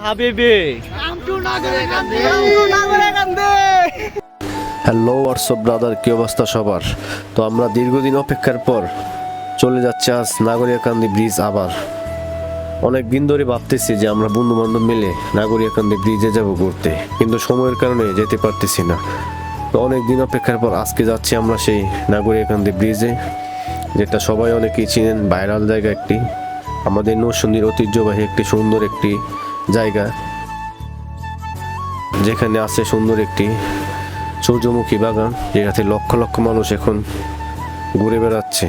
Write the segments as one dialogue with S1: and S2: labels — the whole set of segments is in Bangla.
S1: হাবিবি
S2: হ্যালো হোয়াটসঅ্যাপ ব্রাদার, কি অবস্থা সবার? তো আমরা দীর্ঘদিন অপেক্ষার পর চলে যাচ্ছে আজ নাগরিয়াকান্দি ব্রিজ। আবার অনেক দিন ধরে ভাবতেছি যে আমরা বন্ধু বান্ধব মিলে নাগরিয়াকান্দি ব্রিজে যাব ঘুরতে, কিন্তু সময়ের কারণে যেতে পারতেছি না। তো অনেক দিন অপেক্ষার পর আজকে যাচ্ছি আমরা সেই নাগরিয়াকান্দি ব্রিজে, যেটা সবাই অনেকেই চিনেন, ভাইরাল জায়গা একটি, আমাদের নরসিংদীর ঐতিহ্যবাহী একটি সুন্দর একটি জায়গা, যেখানে আছে সুন্দর একটি সূর্যমুখী বাগান, যেটাতে লক্ষ লক্ষ মানুষ এখন ঘুরে বেড়াচ্ছে।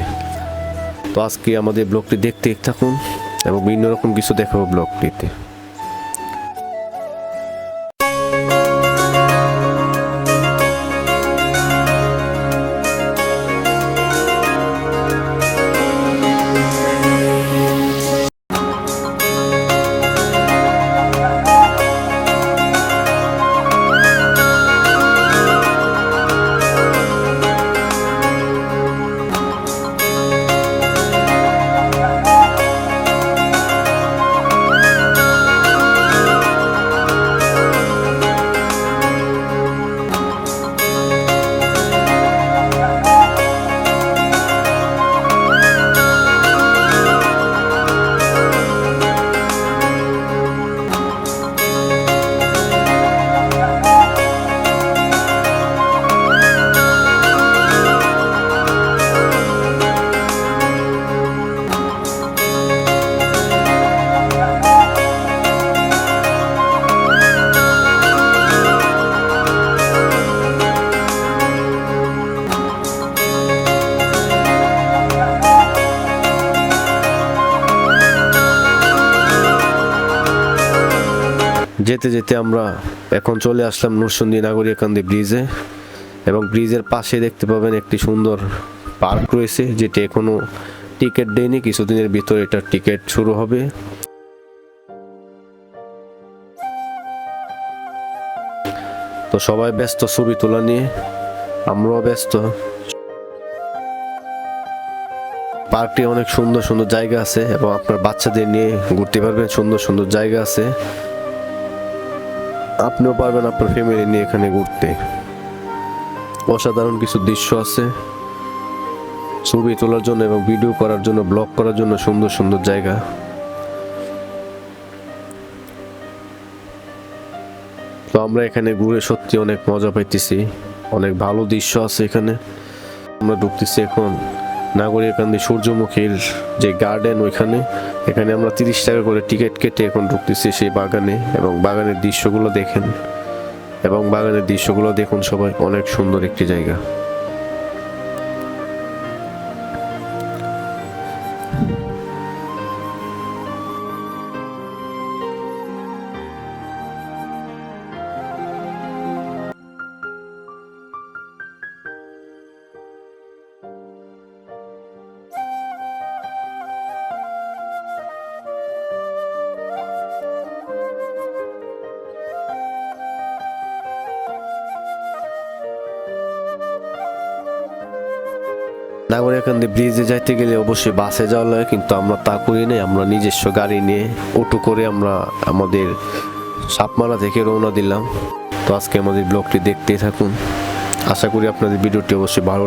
S2: তো আজকে আমাদের ব্লগটি দেখতে থাকুন এবং বিভিন্ন রকম কিছু দেখাবো ব্লগটিতে। যেতে যেতে আমরা এখন চলে আসলাম নরসিংদী নাগরিয়াকান্দি ব্রিজে, এবং ব্রিজের পাশে দেখতে পাবেন একটি সুন্দর পার্ক রয়েছে, যেটি এখনো টিকিট দেয়নি, কিছুদিনের ভিতরে এটার টিকিট শুরু হবে। তো সবাই ব্যস্ত ছবি তোলা নিয়ে, আমরাও ব্যস্ত। পার্কটি অনেক সুন্দর সুন্দর জায়গা আছে এবং আপনার বাচ্চাদের নিয়ে ঘুরতে পারবেন, সুন্দর সুন্দর জায়গা আছে, আপনিও পারবেন আপনার ফ্যামিলি নিয়ে এখানে ঘুরতে। অসাধারণ কিছু দৃশ্য আছে ছবি তোলার জন্য এবং ভিডিও করার জন্য, ব্লগ করার জন্য, সুন্দর সুন্দর জায়গা। তো আমরা এখানে ঘুরে সত্যি অনেক মজা পাইতেছি, অনেক ভালো দৃশ্য আছে এখানে। আমরা ঢুকতেছি এখন নাগরিয়াকান্দি সূর্যমুখীর যে গার্ডেন, ওইখানে এখানে আমরা 30 টাকা করে টিকিট কেটে এখন ঢুকতেছি সেই বাগানে, এবং বাগানের দৃশ্যগুলো দেখুন সবাই, অনেক সুন্দর একটি জায়গা। নাগরিয়াকান্দি ব্রিজে যাইতে গেলে অবশ্যই বাসে যাওয়া লাগে, কিন্তু আমরা তা করি নাই, আমরা নিজস্ব গাড়ি নিয়ে অটো করে আমরা আমাদের সাপমারা থেকে রওনা দিলাম। তো আজকে আমাদের ব্লগটি দেখতেই থাকুন, আশা করি আপনাদের ভিডিওটি অবশ্যই ভালো